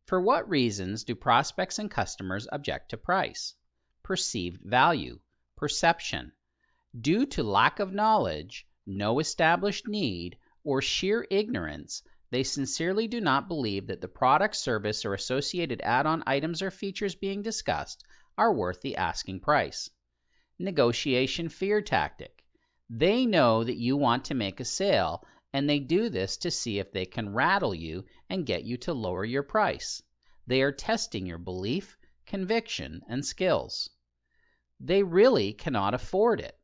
For what reasons do prospects and customers object to price? Perceived value, perception. Due to lack of knowledge, no established need, or sheer ignorance, they sincerely do not believe that the product, service, or associated add-on items or features being discussed are worth the asking price. Negotiation fear tactic. They know that you want to make a sale, and they do this to see if they can rattle you and get you to lower your price. They are testing your belief, conviction, and skills. They really cannot afford it.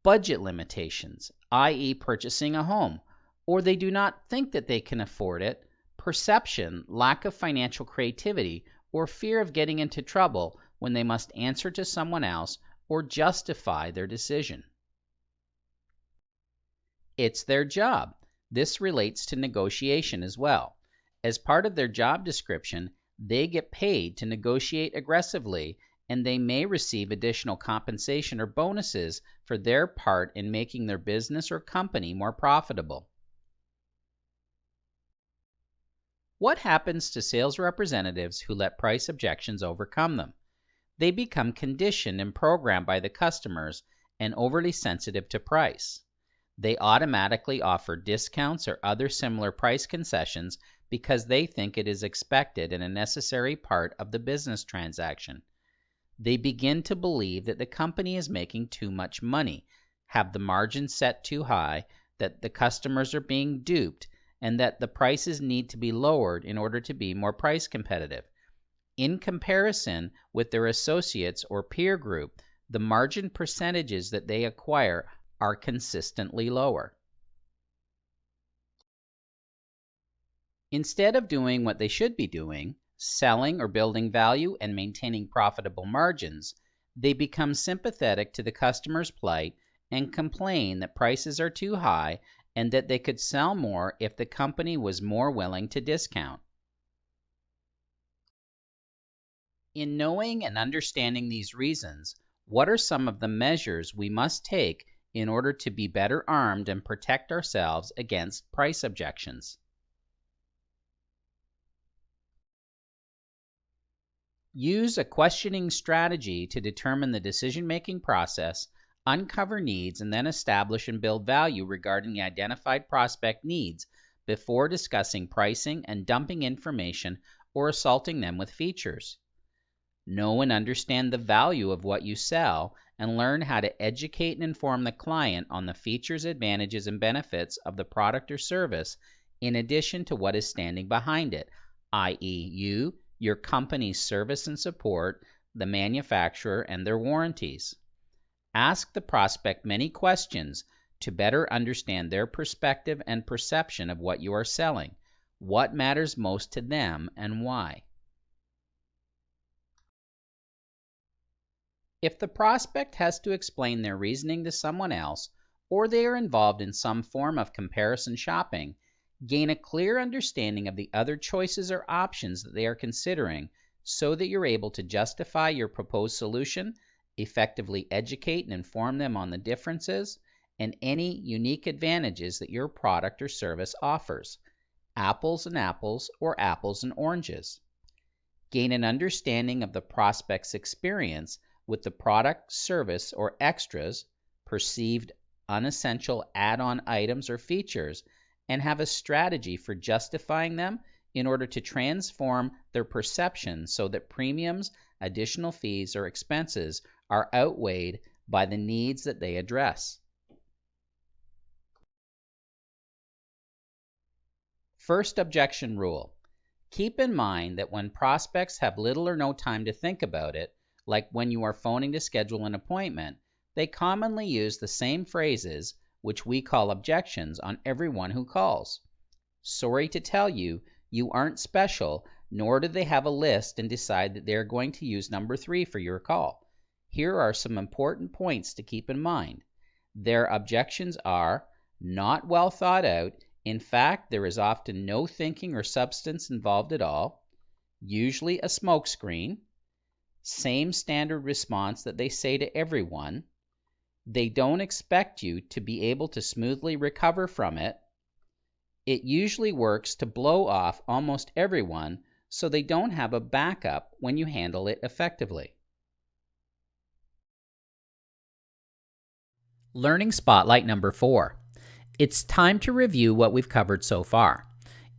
Budget limitations, i.e. purchasing a home, or they do not think that they can afford it. Perception, lack of financial creativity, or fear of getting into trouble when they must answer to someone else or justify their decision. It's their job. This relates to negotiation as well. As part of their job description, they get paid to negotiate aggressively, and they may receive additional compensation or bonuses for their part in making their business or company more profitable. What happens to sales representatives who let price objections overcome them? They become conditioned and programmed by the customers and overly sensitive to price. They automatically offer discounts or other similar price concessions because they think it is expected and a necessary part of the business transaction. They begin to believe that the company is making too much money, have the margin set too high, that the customers are being duped, and that the prices need to be lowered in order to be more price competitive. In comparison with their associates or peer group, the margin percentages that they acquire are consistently lower. Instead of doing what they should be doing, selling or building value and maintaining profitable margins, they become sympathetic to the customer's plight and complain that prices are too high and that they could sell more if the company was more willing to discount. In knowing and understanding these reasons, what are some of the measures we must take in order to be better armed and protect ourselves against price objections? Use a questioning strategy to determine the decision-making process, uncover needs, and then establish and build value regarding the identified prospect needs before discussing pricing and dumping information or assaulting them with features. Know and understand the value of what you sell and learn how to educate and inform the client on the features, advantages, and benefits of the product or service in addition to what is standing behind it, i.e. you, your company's service and support, the manufacturer, and their warranties. Ask the prospect many questions to better understand their perspective and perception of what you are selling, what matters most to them, and why. If the prospect has to explain their reasoning to someone else, or they are involved in some form of comparison shopping, gain a clear understanding of the other choices or options that they are considering so that you're able to justify your proposed solution, effectively educate and inform them on the differences and any unique advantages that your product or service offers, apples and apples or apples and oranges. Gain an understanding of the prospect's experience with the product, service, or extras, perceived unessential add-on items or features, and have a strategy for justifying them in order to transform their perception so that premiums, additional fees, or expenses are outweighed by the needs that they address. First objection rule. Keep in mind that when prospects have little or no time to think about it, like when you are phoning to schedule an appointment, they commonly use the same phrases, which we call objections, on everyone who calls. Sorry to tell you, you aren't special, nor do they have a list and decide that they are going to use number 3 for your call. Here are some important points to keep in mind. Their objections are not well thought out. In fact, there is often no thinking or substance involved at all, usually a smokescreen, same standard response that they say to everyone, they don't expect you to be able to smoothly recover from it, it usually works to blow off almost everyone, so they don't have a backup when you handle it effectively. Learning Spotlight number 4. It's time to review what we've covered so far.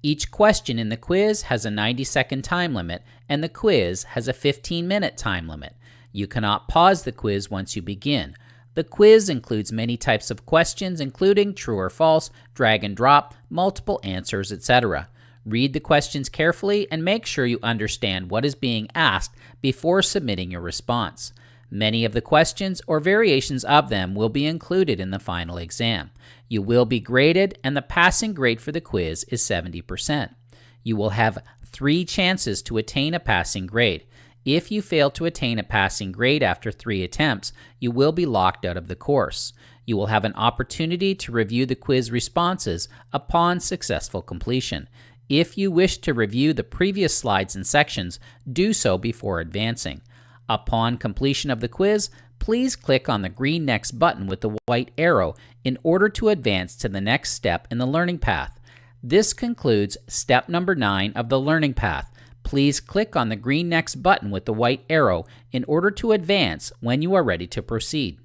Each question in the quiz has a 90-second time limit, and the quiz has a 15-minute time limit. You cannot pause the quiz once you begin. The quiz includes many types of questions, including true or false, drag and drop, multiple answers, etc. Read the questions carefully and make sure you understand what is being asked before submitting your response. Many of the questions or variations of them will be included in the final exam. You will be graded, and the passing grade for the quiz is 70%. You will have 3 chances to attain a passing grade. If you fail to attain a passing grade after 3 attempts, you will be locked out of the course. You will have an opportunity to review the quiz responses upon successful completion. If you wish to review the previous slides and sections, do so before advancing. Upon completion of the quiz, please click on the green Next button with the white arrow in order to advance to the next step in the learning path. This concludes step number 9 of the learning path. Please click on the green Next button with the white arrow in order to advance when you are ready to proceed.